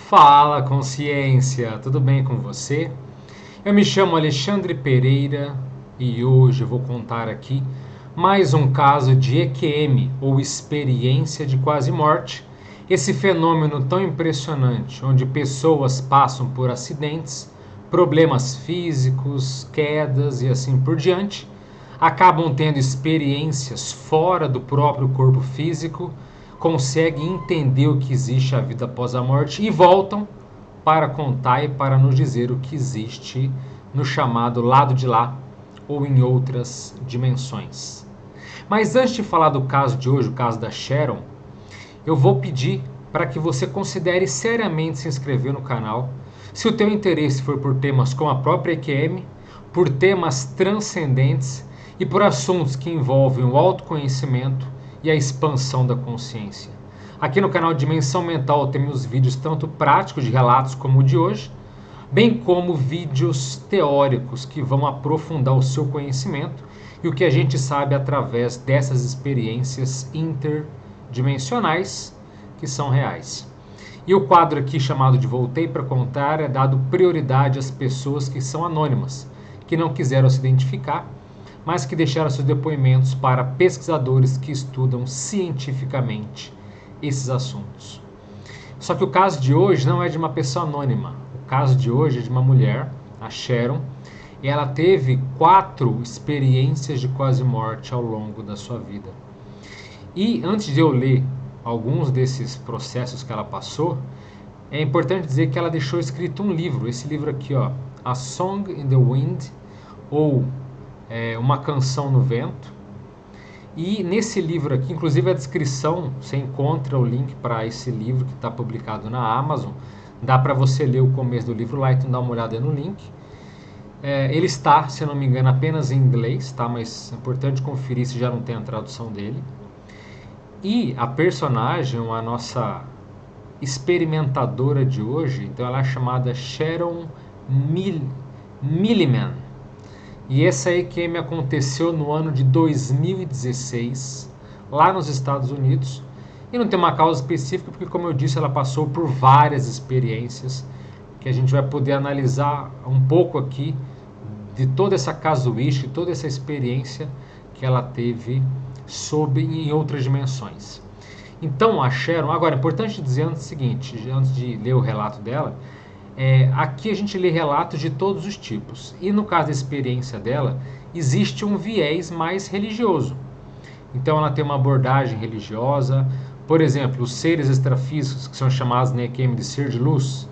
Fala, consciência, tudo bem com você? Eu me chamo Alexandre Pereira e hoje eu vou contar aqui mais um caso de EQM, ou experiência de quase morte. Esse fenômeno tão impressionante, onde pessoas passam por acidentes, problemas físicos, quedas e assim por diante, acabam tendo experiências fora do próprio corpo físico, conseguem entender o que existe a vida após a morte e voltam para contar e para nos dizer o que existe no chamado lado de lá ou em outras dimensões. Mas antes de falar do caso de hoje, o caso da Sharon, eu vou pedir para que você considere seriamente se inscrever no canal. Se o teu interesse for por temas como a própria EQM, por temas transcendentes e por assuntos que envolvem o autoconhecimento e a expansão da consciência. Aqui no canal Dimensão Mental temos vídeos tanto práticos de relatos como o de hoje, bem como vídeos teóricos que vão aprofundar o seu conhecimento e o que a gente sabe através dessas experiências interdimensionais que são reais. E o quadro aqui chamado de Voltei para Contar é dado prioridade às pessoas que são anônimas, que não quiseram se identificar, mas que deixaram seus depoimentos para pesquisadores que estudam cientificamente esses assuntos. Só que o caso de hoje não é de uma pessoa anônima. O caso de hoje é de uma mulher, a Sharon, e ela teve 4 experiências de quase morte ao longo da sua vida. E antes de eu ler alguns desses processos que ela passou, é importante dizer que ela deixou escrito um livro, esse livro aqui, ó, A Song in the Wind, ou Uma Canção no Vento. E nesse livro aqui, inclusive a descrição, você encontra o link para esse livro que está publicado na Amazon. Dá para você ler o começo do livro lá, então dá uma olhada no link. Ele está, se eu não me engano, apenas em inglês, tá? Mas é importante conferir se já não tem a tradução dele. E a personagem, a nossa experimentadora de hoje, então ela é chamada Sharon Milliman. E essa EQM aconteceu no ano de 2016, lá nos Estados Unidos. E não tem uma causa específica, porque, como eu disse, ela passou por várias experiências que a gente vai poder analisar um pouco aqui de toda essa casuística, toda essa experiência que ela teve em outras dimensões. Então, a Sharon... Agora, é importante dizer antes o seguinte, antes de ler o relato dela, aqui a gente lê relatos de todos os tipos. E no caso da experiência dela, existe um viés mais religioso. Então ela tem uma abordagem religiosa. Por exemplo, os seres extrafísicos, que são chamados na EQM de ser de luz,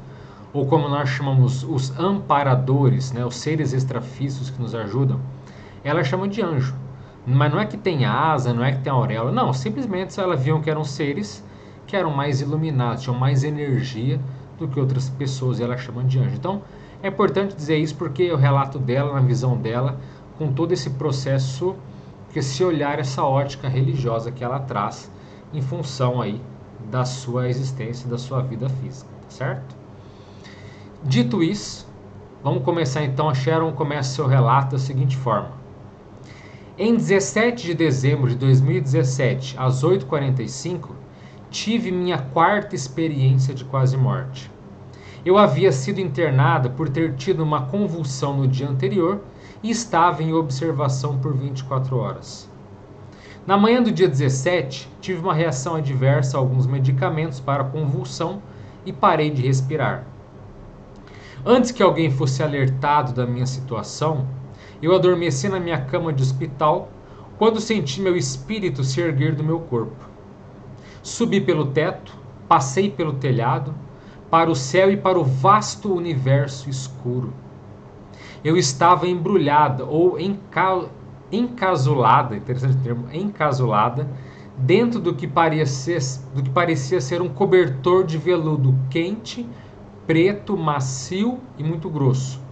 ou como nós chamamos os amparadores, né, os seres extrafísicos que nos ajudam, ela chama de anjo. Mas não é que tem asa, não é que tem auréola, não. Simplesmente ela viam que eram seres que eram mais iluminados, tinham mais energia do que outras pessoas, e ela chama de anjo. Então, é importante dizer isso porque o relato dela, na visão dela, com todo esse processo, esse olhar, essa ótica religiosa que ela traz em função aí da sua existência, da sua vida física, tá certo? Dito isso, vamos começar então. A Sharon começa seu relato da seguinte forma. Em 17 de dezembro de 2017, às 8h45, tive minha 4ª experiência de quase morte. Eu havia sido internada por ter tido uma convulsão no dia anterior e estava em observação por 24 horas. Na manhã do dia 17, tive uma reação adversa a alguns medicamentos para a convulsão e parei de respirar. Antes que alguém fosse alertado da minha situação, eu adormeci na minha cama de hospital quando senti meu espírito se erguer do meu corpo. Subi pelo teto, passei pelo telhado, para o céu e para o vasto universo escuro. Eu estava embrulhada ou encasulada, interessante o termo, encasulada, dentro do que parecia ser um cobertor de veludo quente, preto, macio e muito grosso.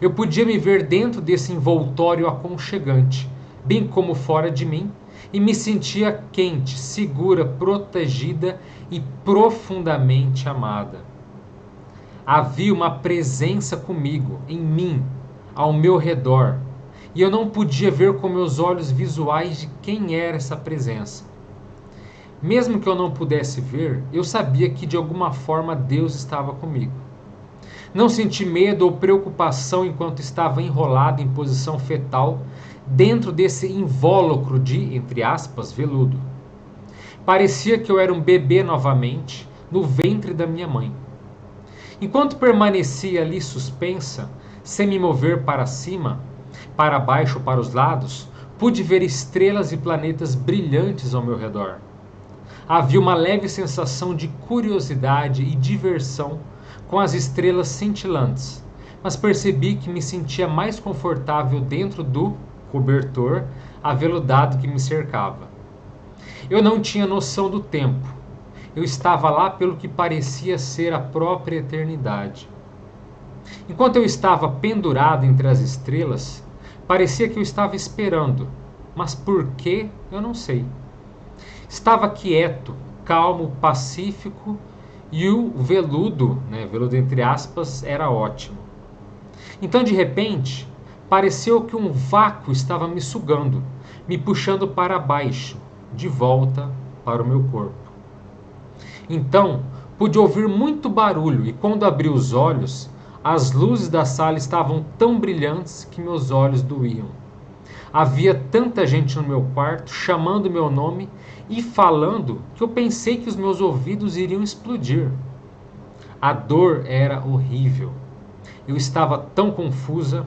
Eu podia me ver dentro desse envoltório aconchegante, bem como fora de mim, e me sentia quente, segura, protegida e profundamente amada. Havia uma presença comigo, em mim, ao meu redor, e eu não podia ver com meus olhos visuais de quem era essa presença. Mesmo que eu não pudesse ver, eu sabia que de alguma forma Deus estava comigo. Não senti medo ou preocupação enquanto estava enrolado em posição fetal dentro desse invólucro de, entre aspas, veludo. Parecia que eu era um bebê novamente no ventre da minha mãe. Enquanto permanecia ali suspensa, sem me mover para cima, para baixo ou para os lados, pude ver estrelas e planetas brilhantes ao meu redor. Havia uma leve sensação de curiosidade e diversão com as estrelas cintilantes, mas percebi que me sentia mais confortável dentro do cobertor aveludado que me cercava. Eu não tinha noção do tempo. Eu estava lá pelo que parecia ser a própria eternidade. Enquanto eu estava pendurado entre as estrelas, parecia que eu estava esperando, mas por que eu não sei. Estava quieto, calmo, pacífico e o veludo, veludo entre aspas, era ótimo. Então, de repente, pareceu que um vácuo estava me sugando, me puxando para baixo, de volta para o meu corpo. Então, pude ouvir muito barulho e quando abri os olhos, as luzes da sala estavam tão brilhantes que meus olhos doíam. Havia tanta gente no meu quarto chamando meu nome e falando que eu pensei que os meus ouvidos iriam explodir. A dor era horrível. Eu estava tão confusa.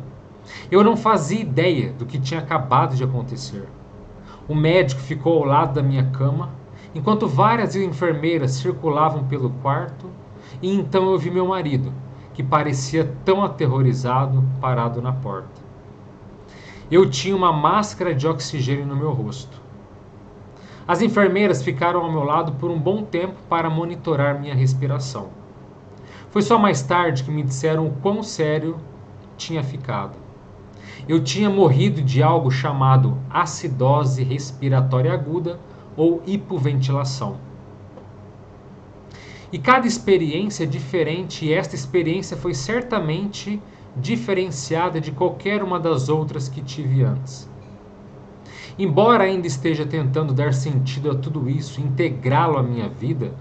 Eu não fazia ideia do que tinha acabado de acontecer. O médico ficou ao lado da minha cama, enquanto várias enfermeiras circulavam pelo quarto, e então eu vi meu marido, que parecia tão aterrorizado, parado na porta. Eu tinha uma máscara de oxigênio no meu rosto. As enfermeiras ficaram ao meu lado por um bom tempo para monitorar minha respiração. Foi só mais tarde que me disseram o quão sério tinha ficado. Eu tinha morrido de algo chamado acidose respiratória aguda ou hipoventilação. E cada experiência é diferente e esta experiência foi certamente diferenciada de qualquer uma das outras que tive antes. Embora ainda esteja tentando dar sentido a tudo isso, integrá-lo à minha vida,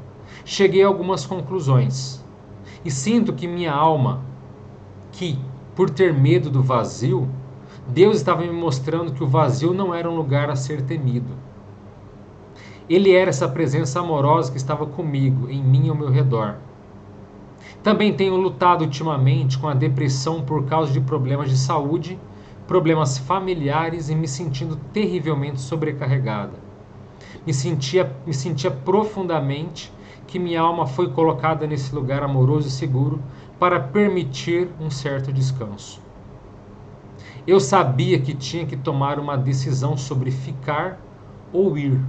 cheguei a algumas conclusões. E sinto que minha alma, que, por ter medo do vazio, Deus estava me mostrando que o vazio não era um lugar a ser temido. Ele era essa presença amorosa que estava comigo, em mim e ao meu redor. Também tenho lutado ultimamente com a depressão por causa de problemas de saúde, problemas familiares e me sentindo terrivelmente sobrecarregada. Me sentia profundamente que minha alma foi colocada nesse lugar amoroso e seguro para permitir um certo descanso. Eu sabia que tinha que tomar uma decisão sobre ficar ou ir.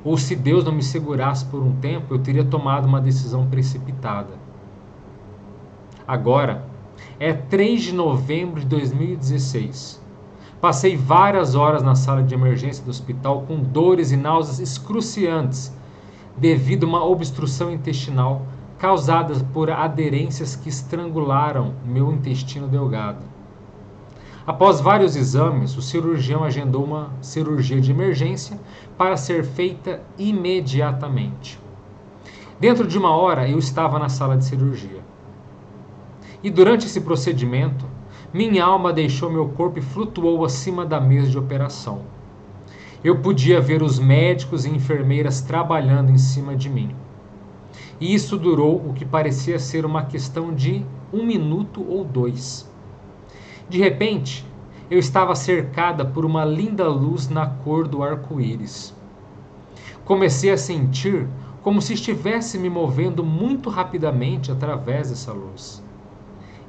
Ou se Deus não me segurasse por um tempo, eu teria tomado uma decisão precipitada. Agora, é 3 de novembro de 2016. Passei várias horas na sala de emergência do hospital com dores e náuseas excruciantes devido a uma obstrução intestinal causada por aderências que estrangularam meu intestino delgado. Após vários exames, o cirurgião agendou uma cirurgia de emergência para ser feita imediatamente. Dentro de 1 hora, eu estava na sala de cirurgia. E durante esse procedimento, minha alma deixou meu corpo e flutuou acima da mesa de operação. Eu podia ver os médicos e enfermeiras trabalhando em cima de mim. E isso durou o que parecia ser uma questão de 1 minuto ou 2. De repente, eu estava cercada por uma linda luz na cor do arco-íris. Comecei a sentir como se estivesse me movendo muito rapidamente através dessa luz.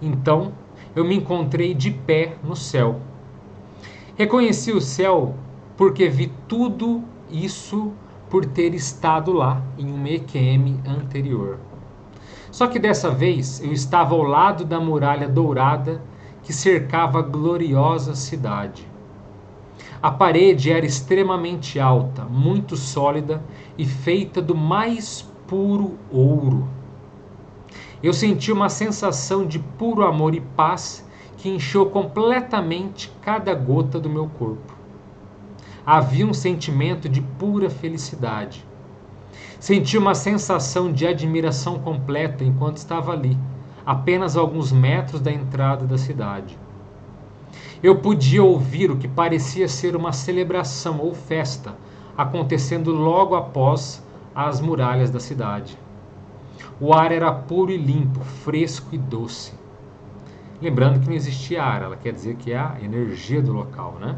Então, eu me encontrei de pé no céu. Reconheci o céu porque vi tudo isso por ter estado lá em um EQM anterior. Só que dessa vez eu estava ao lado da muralha dourada que cercava a gloriosa cidade. A parede era extremamente alta, muito sólida e feita do mais puro ouro. Eu senti uma sensação de puro amor e paz que encheu completamente cada gota do meu corpo. Havia um sentimento de pura felicidade. Senti uma sensação de admiração completa enquanto estava ali, apenas a alguns metros da entrada da cidade. Eu podia ouvir o que parecia ser uma celebração ou festa acontecendo logo após as muralhas da cidade. O ar era puro e limpo, fresco e doce. Lembrando que não existia ar, ela quer dizer que é a energia do local, né?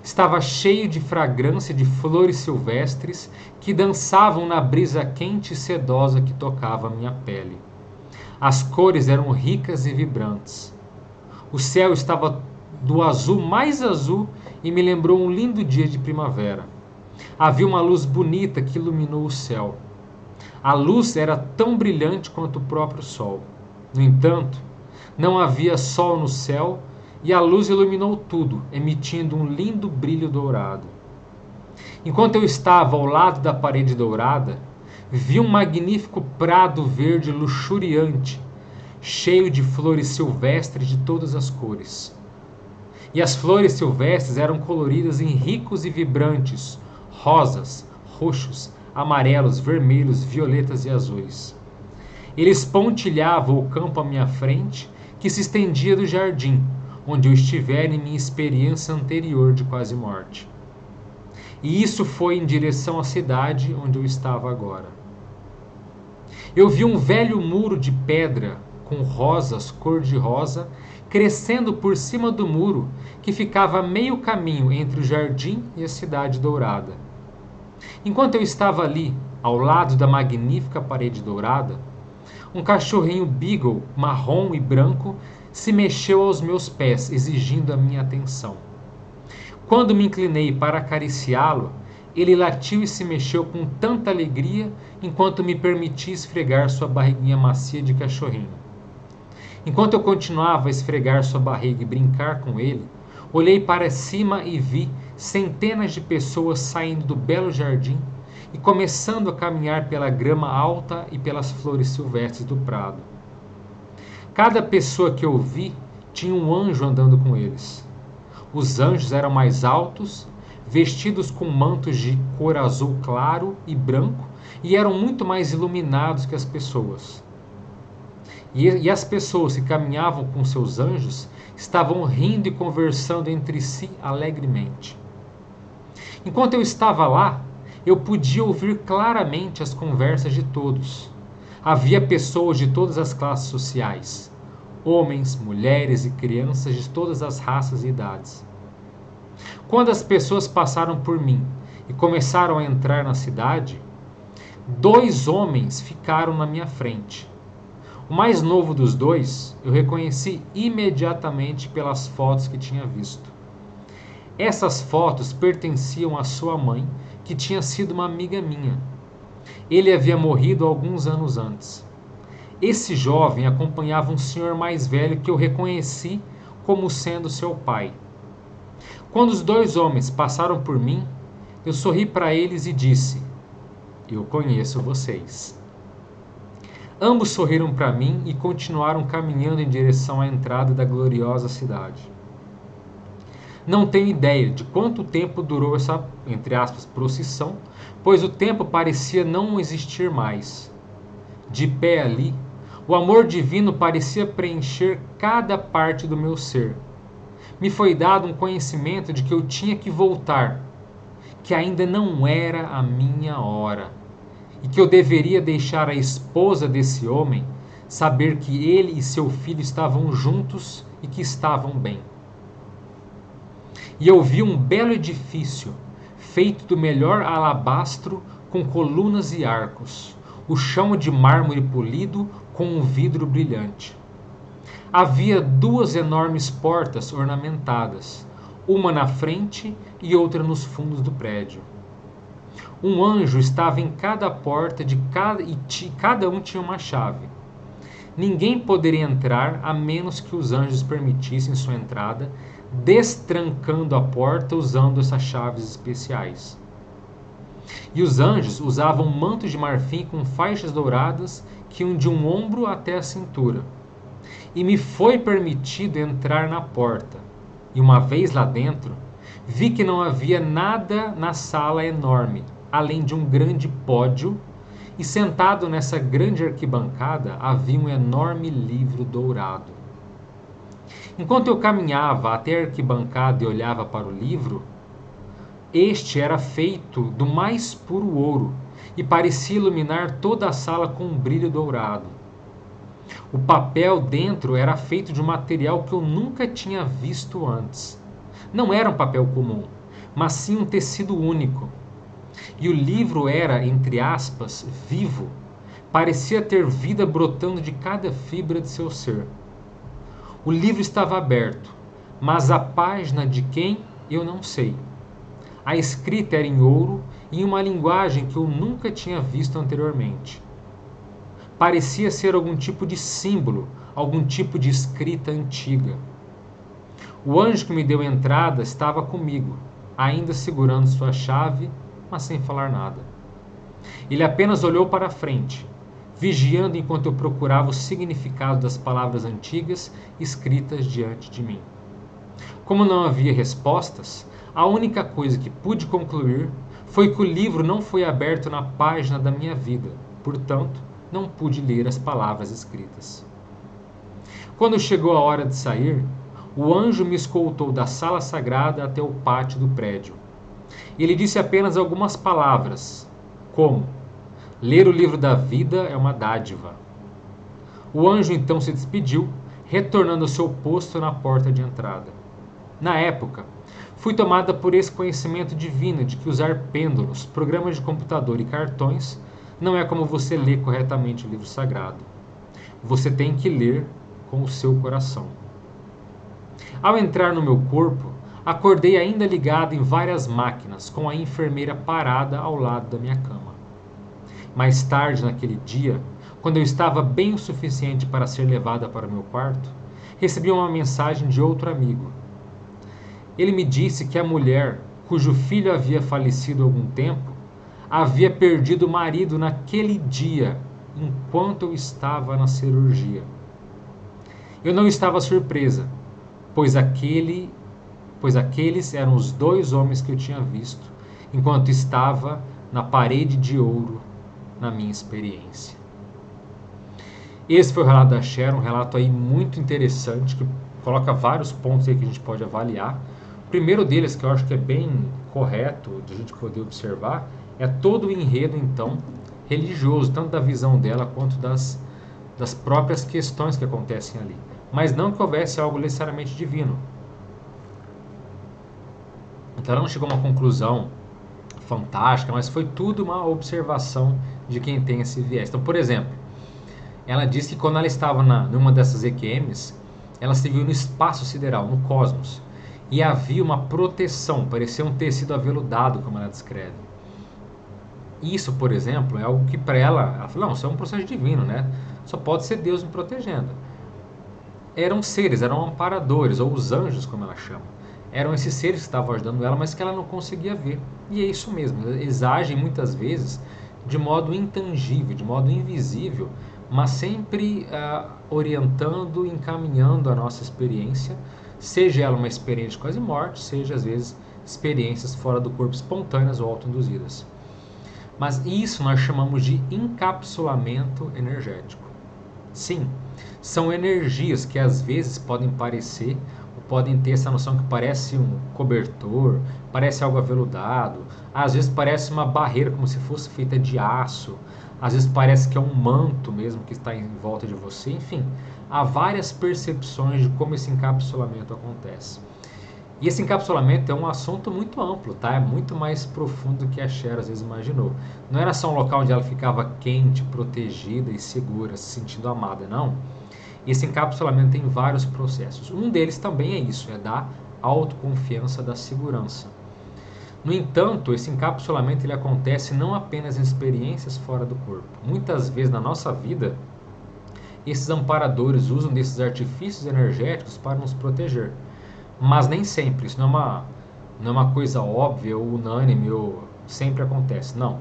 Estava cheio de fragrância de flores silvestres que dançavam na brisa quente e sedosa que tocava a minha pele. As cores eram ricas e vibrantes. O céu estava do azul mais azul e me lembrou um lindo dia de primavera. Havia uma luz bonita que iluminou o céu. A luz era tão brilhante quanto o próprio sol. No entanto, não havia sol no céu e a luz iluminou tudo, emitindo um lindo brilho dourado. Enquanto eu estava ao lado da parede dourada, vi um magnífico prado verde luxuriante, cheio de flores silvestres de todas as cores. E as flores silvestres eram coloridas em ricos e vibrantes, rosas, roxos, amarelos, vermelhos, violetas e azuis. Eles pontilhavam o campo à minha frente, que se estendia do jardim, onde eu estivera em minha experiência anterior de quase morte. E isso foi em direção à cidade onde eu estava agora. Eu vi um velho muro de pedra com rosas cor-de-rosa crescendo por cima do muro que ficava a meio caminho entre o jardim e a cidade dourada. Enquanto eu estava ali, ao lado da magnífica parede dourada, um cachorrinho beagle marrom e branco se mexeu aos meus pés, exigindo a minha atenção. Quando me inclinei para acariciá-lo, ele latiu e se mexeu com tanta alegria enquanto me permitia esfregar sua barriguinha macia de cachorrinho. Enquanto eu continuava a esfregar sua barriga e brincar com ele, olhei para cima e vi centenas de pessoas saindo do belo jardim e começando a caminhar pela grama alta e pelas flores silvestres do prado. Cada pessoa que eu vi tinha um anjo andando com eles. Os anjos eram mais altos, vestidos com mantos de cor azul claro e branco, e eram muito mais iluminados que as pessoas. E as pessoas que caminhavam com seus anjos estavam rindo e conversando entre si alegremente. Enquanto eu estava lá, eu podia ouvir claramente as conversas de todos. Havia pessoas de todas as classes sociais, homens, mulheres e crianças de todas as raças e idades. Quando as pessoas passaram por mim e começaram a entrar na cidade, 2 homens ficaram na minha frente. O mais novo dos 2 eu reconheci imediatamente pelas fotos que tinha visto. Essas fotos pertenciam à sua mãe, que tinha sido uma amiga minha. Ele havia morrido alguns anos antes. Esse jovem acompanhava um senhor mais velho que eu reconheci como sendo seu pai. Quando os 2 homens passaram por mim, eu sorri para eles e disse: "Eu conheço vocês." Ambos sorriram para mim e continuaram caminhando em direção à entrada da gloriosa cidade. Não tenho ideia de quanto tempo durou essa, entre aspas, procissão, pois o tempo parecia não existir mais. De pé ali, o amor divino parecia preencher cada parte do meu ser. Me foi dado um conhecimento de que eu tinha que voltar, que ainda não era a minha hora, e que eu deveria deixar a esposa desse homem saber que ele e seu filho estavam juntos e que estavam bem. E eu vi um belo edifício, feito do melhor alabastro, com colunas e arcos, o chão de mármore polido com um vidro brilhante. Havia 2 enormes portas ornamentadas, uma na frente e outra nos fundos do prédio. Um anjo estava em cada porta e cada um tinha uma chave. Ninguém poderia entrar a menos que os anjos permitissem sua entrada, destrancando a porta usando essas chaves especiais. E os anjos usavam mantos de marfim com faixas douradas que iam de um ombro até a cintura. E me foi permitido entrar na porta. E uma vez lá dentro, vi que não havia nada na sala enorme, além de um grande pódio, e sentado nessa grande arquibancada havia um enorme livro dourado. Enquanto eu caminhava até a arquibancada e olhava para o livro, este era feito do mais puro ouro e parecia iluminar toda a sala com um brilho dourado. O papel dentro era feito de um material que eu nunca tinha visto antes. Não era um papel comum, mas sim um tecido único. E o livro era, entre aspas, vivo. Parecia ter vida brotando de cada fibra de seu ser. O livro estava aberto, mas a página de quem eu não sei. A escrita era em ouro e em uma linguagem que eu nunca tinha visto anteriormente. Parecia ser algum tipo de símbolo, algum tipo de escrita antiga. O anjo que me deu entrada estava comigo, ainda segurando sua chave, mas sem falar nada. Ele apenas olhou para a frente, vigiando enquanto eu procurava o significado das palavras antigas escritas diante de mim. Como não havia respostas, a única coisa que pude concluir foi que o livro não foi aberto na página da minha vida, portanto, não pude ler as palavras escritas. Quando chegou a hora de sair, o anjo me escoltou da sala sagrada até o pátio do prédio. Ele disse apenas algumas palavras, como: ler o livro da vida é uma dádiva. O anjo então se despediu, retornando ao seu posto na porta de entrada. Na época, fui tomada por esse conhecimento divino de que usar pêndulos, programas de computador e cartões não é como você lê corretamente o livro sagrado. Você tem que ler com o seu coração. Ao entrar no meu corpo, acordei ainda ligado em várias máquinas, com a enfermeira parada ao lado da minha cama. Mais tarde naquele dia, quando eu estava bem o suficiente para ser levada para o meu quarto, recebi uma mensagem de outro amigo. Ele me disse que a mulher, cujo filho havia falecido há algum tempo, havia perdido o marido naquele dia, enquanto eu estava na cirurgia. Eu não estava surpresa, pois aqueles eram os 2 homens que eu tinha visto, enquanto estava na parede de ouro na minha experiência. Esse foi o relato da Sharon, um relato aí muito interessante, que coloca vários pontos aí que a gente pode avaliar. O primeiro deles, que eu acho que é bem correto de a gente poder observar, é todo o enredo, então, religioso, tanto da visão dela quanto das próprias questões que acontecem ali. Mas não que houvesse algo necessariamente divino. Então ela não chegou a uma conclusão fantástica, mas foi tudo uma observação de quem tem esse viés. Então, por exemplo, ela disse que quando ela estava numa dessas EQMs, ela se viu no espaço sideral, no cosmos, e havia uma proteção, parecia um tecido aveludado, como ela descreve. Isso, por exemplo, é algo que para ela falou, não, isso é um processo divino, né? Só pode ser Deus me protegendo. Eram seres, eram amparadores, ou os anjos, como ela chama. Eram esses seres que estavam ajudando ela, mas que ela não conseguia ver. E é isso mesmo, eles agem muitas vezes de modo intangível, de modo invisível, mas sempre orientando, encaminhando a nossa experiência, seja ela uma experiência de quase morte, seja às vezes experiências fora do corpo espontâneas ou autoinduzidas. Mas isso nós chamamos de encapsulamento energético. Sim, são energias que às vezes podem parecer, ou podem ter essa noção que parece um cobertor, parece algo aveludado, às vezes parece uma barreira como se fosse feita de aço, às vezes parece que é um manto mesmo que está em volta de você, enfim, há várias percepções de como esse encapsulamento acontece. E esse encapsulamento é um assunto muito amplo, tá? É muito mais profundo do que a Cher às vezes imaginou. Não era só um local onde ela ficava quente, protegida e segura, se sentindo amada, não. Esse encapsulamento tem vários processos. Um deles também é isso, é da autoconfiança, da segurança. No entanto, esse encapsulamento ele acontece não apenas em experiências fora do corpo. Muitas vezes na nossa vida, esses amparadores usam desses artifícios energéticos para nos proteger. Mas nem sempre, isso não é uma coisa óbvia ou unânime ou sempre acontece, não.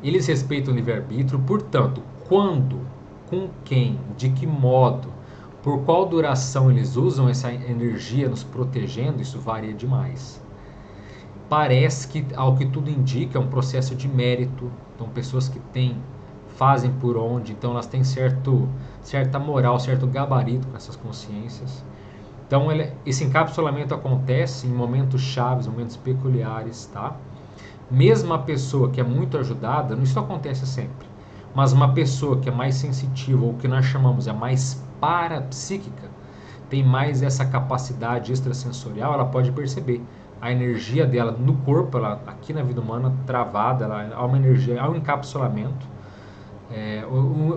Eles respeitam o livre-arbítrio, portanto, quando, com quem, de que modo, por qual duração eles usam essa energia nos protegendo, isso varia demais. Parece que, ao que tudo indica, é um processo de mérito. Então, pessoas que fazem por onde, então elas têm certa moral, certo gabarito com essas consciências. Então, esse encapsulamento acontece em momentos chaves, momentos peculiares, tá? Mesmo a pessoa que é muito ajudada, isso acontece sempre, mas uma pessoa que é mais sensitiva, ou o que nós chamamos é mais parapsíquica, tem mais essa capacidade extrasensorial, ela pode perceber a energia dela no corpo, ela, aqui na vida humana, travada, há uma energia, há um encapsulamento.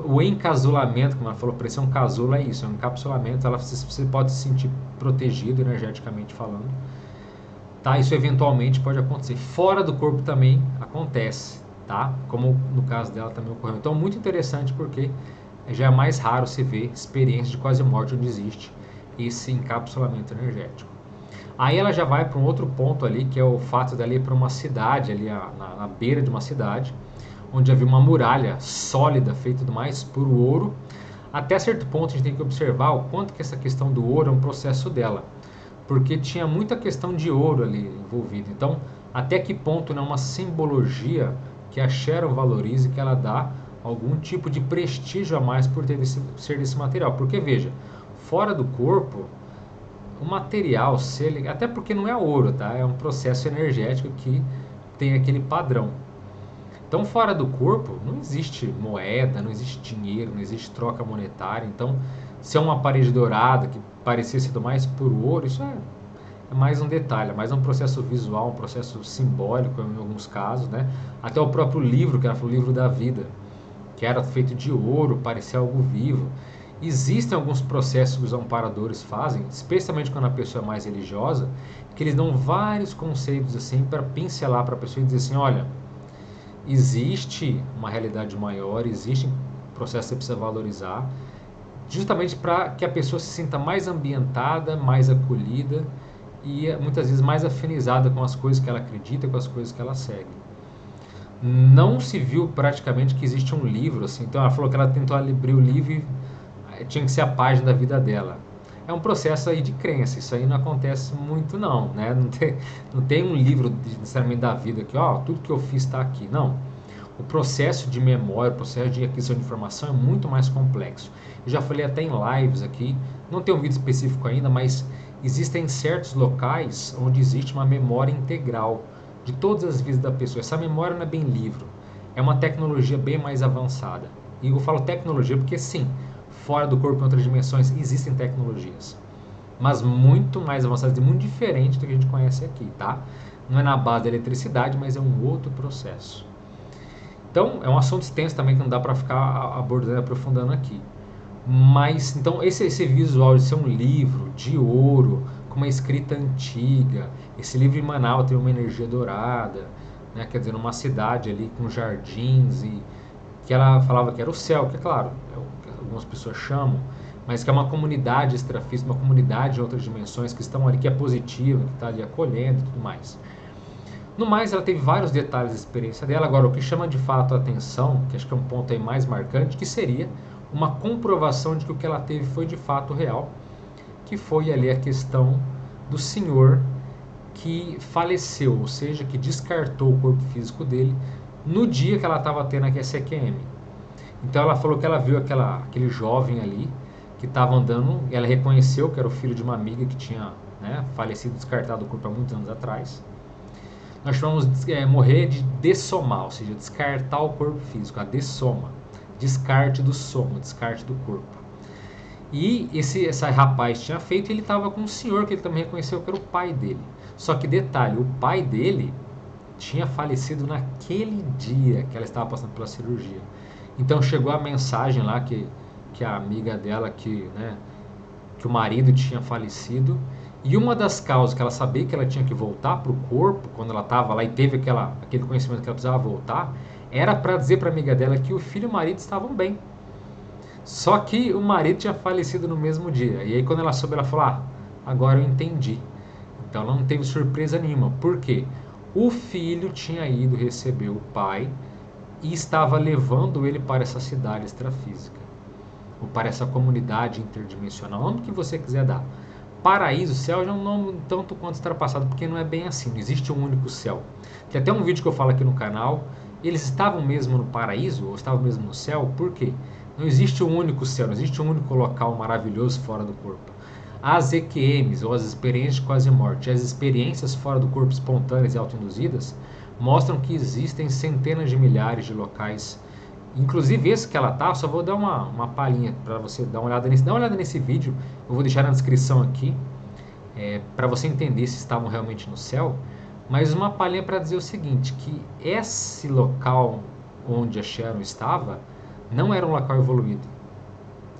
O encasulamento, como ela falou, para ser um casulo é isso, é um encapsulamento, você pode se sentir protegido energeticamente falando. Tá? Isso eventualmente pode acontecer. Fora do corpo também acontece, tá? Como no caso dela também ocorreu. Então, muito interessante porque já é mais raro se ver experiência de quase morte onde existe esse encapsulamento energético. Aí ela já vai para um outro ponto ali, que é o fato dela ir para uma cidade, ali na beira de uma cidade, onde havia uma muralha sólida, feita do mais puro ouro. Até certo ponto a gente tem que observar o quanto que essa questão do ouro é um processo dela, porque tinha muita questão de ouro ali envolvida. Então, até que ponto não é uma simbologia que a Sharon valoriza e que ela dá algum tipo de prestígio a mais por ser desse material. Porque, veja, fora do corpo, o material, até porque não é ouro, tá? É um processo energético que tem aquele padrão. Então, fora do corpo, não existe moeda, não existe dinheiro, não existe troca monetária. Então, se é uma parede dourada que parecia ser do mais puro ouro, isso é mais um detalhe, é mais um processo visual, um processo simbólico em alguns casos, né? Até o próprio livro, que era o livro da vida, que era feito de ouro, parecia algo vivo. Existem alguns processos que os amparadores fazem, especialmente quando a pessoa é mais religiosa, que eles dão vários conceitos assim para pincelar para a pessoa e dizer assim, olha, existe uma realidade maior, existe um processo que você precisa valorizar, justamente para que a pessoa se sinta mais ambientada, mais acolhida e muitas vezes mais afinizada com as coisas que ela acredita, com as coisas que ela segue. Não se viu praticamente que existe um livro, assim, então ela falou que ela tentou abrir o livro e tinha que ser a página da vida dela. É um processo aí de crença, isso aí não acontece muito não, né? Não tem um livro necessariamente da vida que, ó, tudo que eu fiz está aqui, não. O processo de memória, o processo de aquisição de informação é muito mais complexo. Eu já falei até em lives aqui, não tem um vídeo específico ainda, mas existem certos locais onde existe uma memória integral de todas as vidas da pessoa. Essa memória não é bem livro, é uma tecnologia bem mais avançada. E eu falo tecnologia porque sim, fora do corpo em outras dimensões existem tecnologias, mas muito mais avançadas e muito diferentes do que a gente conhece aqui, tá? Não é na base da eletricidade, mas é um outro processo. Então, é um assunto extenso também que não dá para ficar abordando, aprofundando aqui. Mas, então, esse visual de ser um livro de ouro, com uma escrita antiga, esse livro em Manaus tem uma energia dourada, né? Quer dizer, numa cidade ali com jardins, e que ela falava que era o céu, que é claro, é o que algumas pessoas chamam, mas que é uma comunidade extrafísica, uma comunidade de outras dimensões que estão ali, que é positiva, que está ali acolhendo e tudo mais. No mais, ela teve vários detalhes da experiência dela. Agora, o que chama de fato a atenção, que acho que é um ponto aí mais marcante, que seria uma comprovação de que o que ela teve foi de fato real, que foi ali a questão do senhor que faleceu, ou seja, que descartou o corpo físico dele no dia que ela estava tendo a QSEQM. Então ela falou que ela viu aquele jovem ali que estava andando, e ela reconheceu que era o filho de uma amiga que tinha, né, falecido, descartado o corpo há muitos anos atrás. Nós chamamos morrer de dessomar, ou seja, descartar o corpo físico, a dessoma, descarte do soma, descarte do corpo. E esse rapaz tinha feito, ele estava com um senhor que ele também reconheceu que era o pai dele. Só que detalhe, o pai dele tinha falecido naquele dia que ela estava passando pela cirurgia. Então chegou a mensagem lá que a amiga dela, que o marido tinha falecido, e uma das causas que ela sabia que ela tinha que voltar para o corpo, quando ela estava lá e teve aquele conhecimento que ela precisava voltar, era para dizer para a amiga dela que o filho e o marido estavam bem. Só que o marido tinha falecido no mesmo dia. E aí quando ela soube, ela falou, agora eu entendi. Então ela não teve surpresa nenhuma. Por quê? O filho tinha ido receber o pai e estava levando ele para essa cidade extrafísica, ou para essa comunidade interdimensional, onde que você quiser dar. paraíso, céu, já é um nome tanto quanto ultrapassado, porque não é bem assim, não existe um único céu. Tem até um vídeo que eu falo aqui no canal, eles estavam mesmo no paraíso, ou estavam mesmo no céu, por quê? Não existe um único céu, não existe um único local maravilhoso fora do corpo. As EQMs, ou as experiências de quase morte, as experiências fora do corpo espontâneas e autoinduzidas, mostram que existem centenas de milhares de locais. Inclusive esse que ela tá, só vou dar uma palhinha para você dar uma olhada nesse. Dá uma olhada nesse vídeo, eu vou deixar na descrição aqui, para você entender se estavam realmente no céu. Mas uma palhinha para dizer o seguinte, que esse local onde a Sharon estava não era um local evoluído.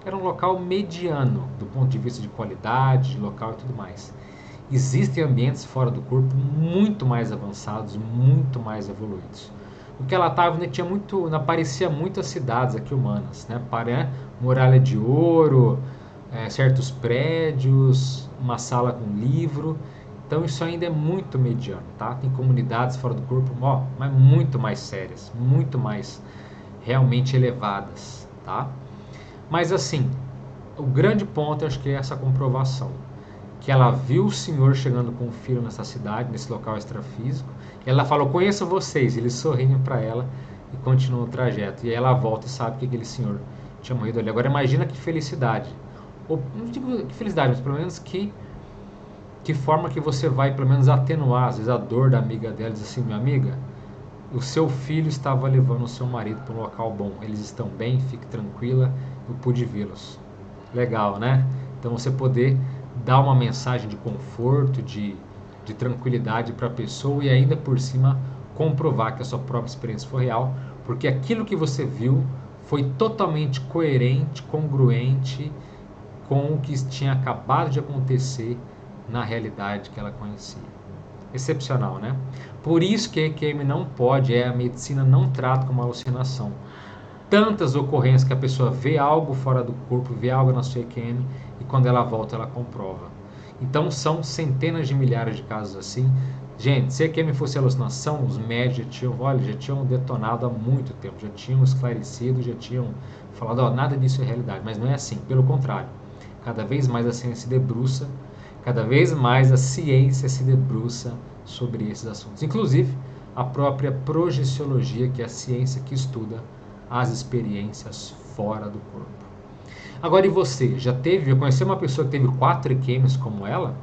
Era um local mediano, do ponto de vista de qualidade, de local e tudo mais. Existem ambientes fora do corpo muito mais avançados, muito mais evoluídos. O que ela estava, né, tinha muito, parecia muitas cidades aqui humanas, né? Muralha de ouro, certos prédios, uma sala com livro. Então isso ainda é muito mediano, tá? Tem comunidades fora do corpo, mas muito mais sérias, muito mais realmente elevadas, tá? Mas assim, o grande ponto eu acho que é essa comprovação, que ela viu o Senhor chegando com o filho nessa cidade, nesse local extrafísico, e ela falou, conheço vocês, eles sorriam para ela e continuam o trajeto, e aí ela volta e sabe que aquele Senhor tinha morrido ali. Agora imagina que felicidade, ou não digo que felicidade, mas pelo menos que forma que você vai pelo menos atenuar às vezes a dor da amiga dela, diz assim, minha amiga, o seu filho estava levando o seu marido para um local bom, eles estão bem, fique tranquila, eu pude vê-los. Legal, né? Então você poder dar uma mensagem de conforto, de tranquilidade para a pessoa e ainda por cima comprovar que a sua própria experiência foi real, porque aquilo que você viu foi totalmente coerente, congruente com o que tinha acabado de acontecer na realidade que ela conhecia. Excepcional, né? Por isso que a EQM não pode, a medicina não trata como alucinação. Tantas ocorrências que a pessoa vê algo fora do corpo, vê algo na sua EQM e quando ela volta ela comprova. Então são centenas de milhares de casos assim. Gente, se a EQM fosse alucinação, os médicos já tinham detonado há muito tempo, já tinham esclarecido, já tinham falado, nada disso é realidade, mas não é assim, pelo contrário. Cada vez mais a ciência se debruça, cada vez mais a ciência se debruça sobre esses assuntos. Inclusive, a própria projeciologia, que é a ciência que estuda as experiências fora do corpo. Agora, e você? Já conheceu uma pessoa que teve 4 EQMs como ela?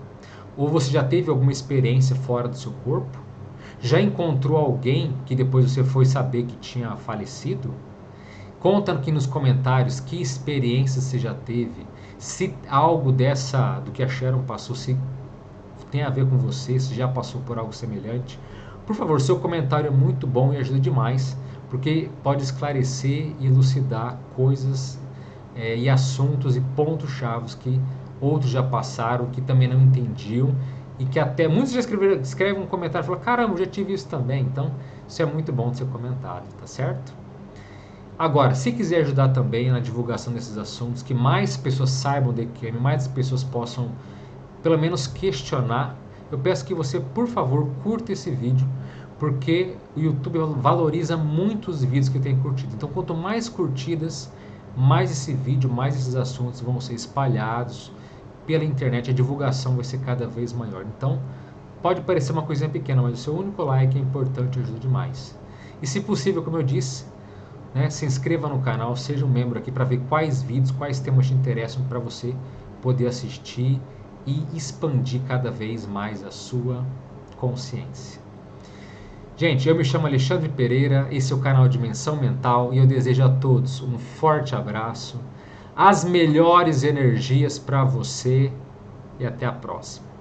Ou você já teve alguma experiência fora do seu corpo? Já encontrou alguém que depois você foi saber que tinha falecido? Conta aqui nos comentários que experiência você já teve, se algo do que a Sharon passou, se tem a ver com você, se já passou por algo semelhante. Por favor, seu comentário é muito bom e ajuda demais, porque pode esclarecer e elucidar coisas e assuntos e pontos-chave que outros já passaram, que também não entendiam e que até muitos já escrevem um comentário e falam, caramba, eu já tive isso também. Então, isso é muito bom de ser comentado, tá certo? Agora, se quiser ajudar também na divulgação desses assuntos, que mais pessoas saibam de EQM, mais pessoas possam pelo menos questionar, eu peço que você, por favor, curta esse vídeo, porque o YouTube valoriza muito os vídeos que tem curtido. Então, quanto mais curtidas, mais esse vídeo, mais esses assuntos vão ser espalhados pela internet, a divulgação vai ser cada vez maior. Então, pode parecer uma coisinha pequena, mas o seu único like é importante e ajuda demais. E se possível, como eu disse, se inscreva no canal, seja um membro aqui para ver quais vídeos, quais temas te interessam para você poder assistir e expandir cada vez mais a sua consciência. Gente, eu me chamo Alexandre Pereira, esse é o canal Dimensão Mental e eu desejo a todos um forte abraço, as melhores energias para você e até a próxima.